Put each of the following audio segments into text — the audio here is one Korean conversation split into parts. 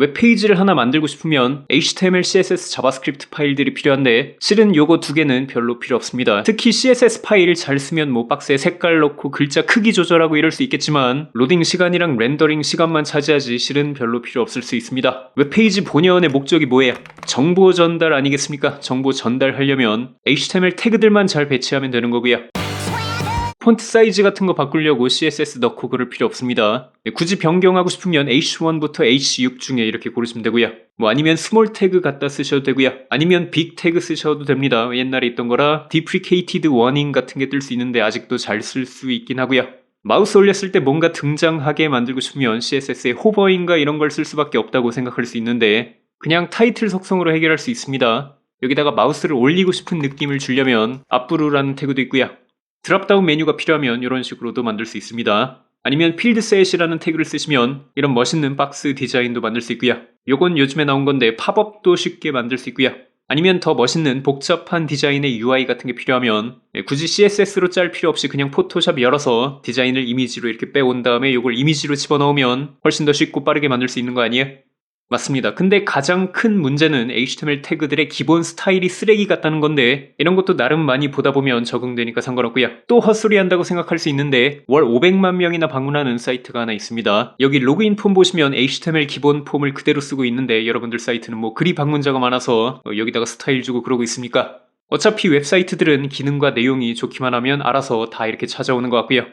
웹페이지를 하나 만들고 싶으면 HTML, CSS, 자바스크립트 파일들이 필요한데 실은 요거 두 개는 별로 필요 없습니다. 특히 CSS 파일을 잘 쓰면 뭐 박스에 색깔 넣고 글자 크기 조절하고 이럴 수 있겠지만 로딩 시간이랑 렌더링 시간만 차지하지 실은 별로 필요 없을 수 있습니다. 웹페이지 본연의 목적이 뭐예요? 정보 전달 아니겠습니까? 정보 전달하려면 HTML 태그들만 잘 배치하면 되는 거고요. 폰트 사이즈 같은 거 바꾸려고 CSS 넣고 그럴 필요 없습니다. 굳이 변경하고 싶으면 H1부터 H6 중에 이렇게 고르시면 되고요. 뭐 아니면 스몰 태그 갖다 쓰셔도 되고요. 아니면 빅 태그 쓰셔도 됩니다. 옛날에 있던 거라 deprecated warning 같은 게 뜰 수 있는데 아직도 잘 쓸 수 있긴 하고요. 마우스 올렸을 때 뭔가 등장하게 만들고 싶으면 CSS에 호버인가 이런 걸 쓸 수밖에 없다고 생각할 수 있는데 그냥 타이틀 속성으로 해결할 수 있습니다. 여기다가 마우스를 올리고 싶은 느낌을 주려면 앞부루라는 태그도 있고요. 드랍다운 메뉴가 필요하면 이런 식으로도 만들 수 있습니다. 아니면 필드셋이라는 태그를 쓰시면 이런 멋있는 박스 디자인도 만들 수 있고요. 요건 요즘에 나온 건데 팝업도 쉽게 만들 수 있고요. 아니면 더 멋있는 복잡한 디자인의 UI 같은 게 필요하면 굳이 CSS로 짤 필요 없이 그냥 포토샵 열어서 디자인을 이미지로 이렇게 빼온 다음에 요걸 이미지로 집어넣으면 훨씬 더 쉽고 빠르게 만들 수 있는 거 아니에요? 맞습니다. 근데 가장 큰 문제는 HTML 태그들의 기본 스타일이 쓰레기 같다는 건데 이런 것도 나름 많이 보다 보면 적응되니까 상관없고요. 또 헛소리 한다고 생각할 수 있는데 월 500만 명이나 방문하는 사이트가 하나 있습니다. 여기 로그인 폼 보시면 HTML 기본 폼을 그대로 쓰고 있는데 여러분들 사이트는 뭐 그리 방문자가 많아서 여기다가 스타일 주고 그러고 있습니까? 어차피 웹사이트들은 기능과 내용이 좋기만 하면 알아서 다 이렇게 찾아오는 것 같고요.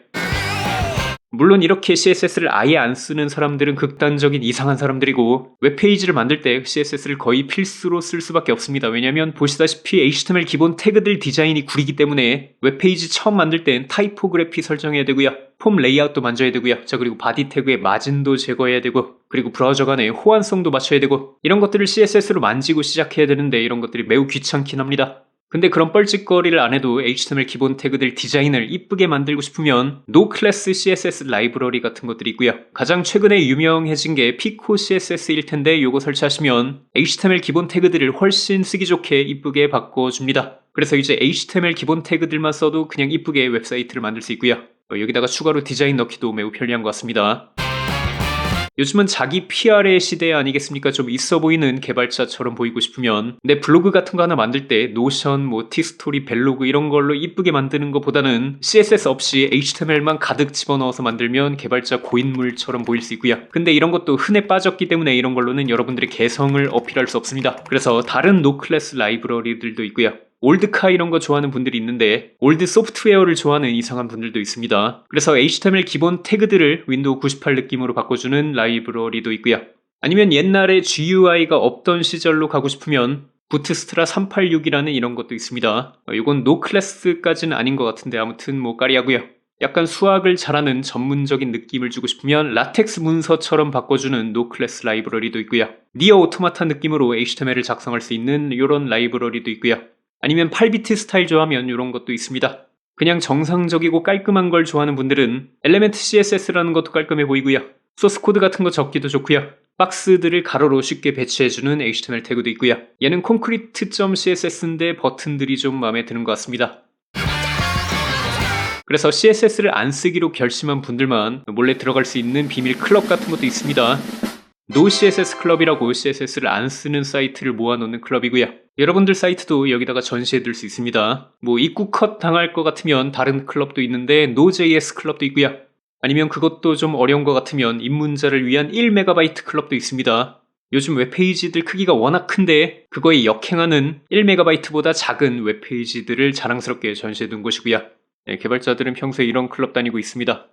물론 이렇게 CSS를 아예 안 쓰는 사람들은 극단적인 이상한 사람들이고 웹페이지를 만들 때 CSS를 거의 필수로 쓸 수밖에 없습니다. 왜냐면 보시다시피 HTML 기본 태그들 디자인이 구리기 때문에 웹페이지 처음 만들 땐 타이포그래피 설정해야 되고요. 폼 레이아웃도 만져야 되고요. 자, 그리고 바디 태그의 마진도 제거해야 되고 그리고 브라우저 간의 호환성도 맞춰야 되고 이런 것들을 CSS로 만지고 시작해야 되는데 이런 것들이 매우 귀찮긴 합니다. 근데 그런 뻘짓거리를 안 해도 HTML 기본 태그들 디자인을 이쁘게 만들고 싶으면 노클래스 CSS 라이브러리 같은 것들이 있고요. 가장 최근에 유명해진 게 피코 CSS일 텐데 요거 설치하시면 HTML 기본 태그들을 훨씬 쓰기 좋게 이쁘게 바꿔줍니다. 그래서 이제 HTML 기본 태그들만 써도 그냥 이쁘게 웹사이트를 만들 수 있고요. 여기다가 추가로 디자인 넣기도 매우 편리한 것 같습니다. 요즘은 자기 PR의 시대 아니겠습니까? 좀 있어 보이는 개발자처럼 보이고 싶으면 내 블로그 같은 거 하나 만들 때 노션, 뭐 티스토리, 벨로그 이런 걸로 이쁘게 만드는 것보다는 CSS 없이 HTML만 가득 집어넣어서 만들면 개발자 고인물처럼 보일 수 있고요. 근데 이런 것도 흔해 빠졌기 때문에 이런 걸로는 여러분들의 개성을 어필할 수 없습니다. 그래서 다른 노클래스 라이브러리들도 있고요. 올드카 이런 거 좋아하는 분들이 있는데 올드 소프트웨어를 좋아하는 이상한 분들도 있습니다. 그래서 HTML 기본 태그들을 윈도우 98 느낌으로 바꿔주는 라이브러리도 있고요. 아니면 옛날에 GUI가 없던 시절로 가고 싶으면 부트스트라 386이라는 이런 것도 있습니다. 이건 노클래스까지는 아닌 것 같은데 아무튼 뭐 까리하고요. 약간 수학을 잘하는 전문적인 느낌을 주고 싶으면 라텍스 문서처럼 바꿔주는 노클래스 라이브러리도 있고요. 니어 오토마타 느낌으로 HTML을 작성할 수 있는 이런 라이브러리도 있고요. 아니면 8비트 스타일 좋아하면 이런 것도 있습니다. 그냥 정상적이고 깔끔한 걸 좋아하는 분들은 엘레멘트 CSS라는 것도 깔끔해 보이고요. 소스 코드 같은 거 적기도 좋고요. 박스들을 가로로 쉽게 배치해주는 HTML 태그도 있고요. 얘는 concrete.css인데 버튼들이 좀 마음에 드는 것 같습니다. 그래서 CSS를 안 쓰기로 결심한 분들만 몰래 들어갈 수 있는 비밀 클럽 같은 것도 있습니다. 노CSS 클럽이라고 CSS를 안 쓰는 사이트를 모아놓는 클럽이고요. 여러분들 사이트도 여기다가 전시해둘 수 있습니다. 뭐 입구 컷 당할 것 같으면 다른 클럽도 있는데 노JS 클럽도 있고요. 아니면 그것도 좀 어려운 것 같으면 입문자를 위한 1MB 클럽도 있습니다. 요즘 웹페이지들 크기가 워낙 큰데 그거에 역행하는 1MB보다 작은 웹페이지들을 자랑스럽게 전시해둔 곳이고요. 개발자들은 평소에 이런 클럽 다니고 있습니다.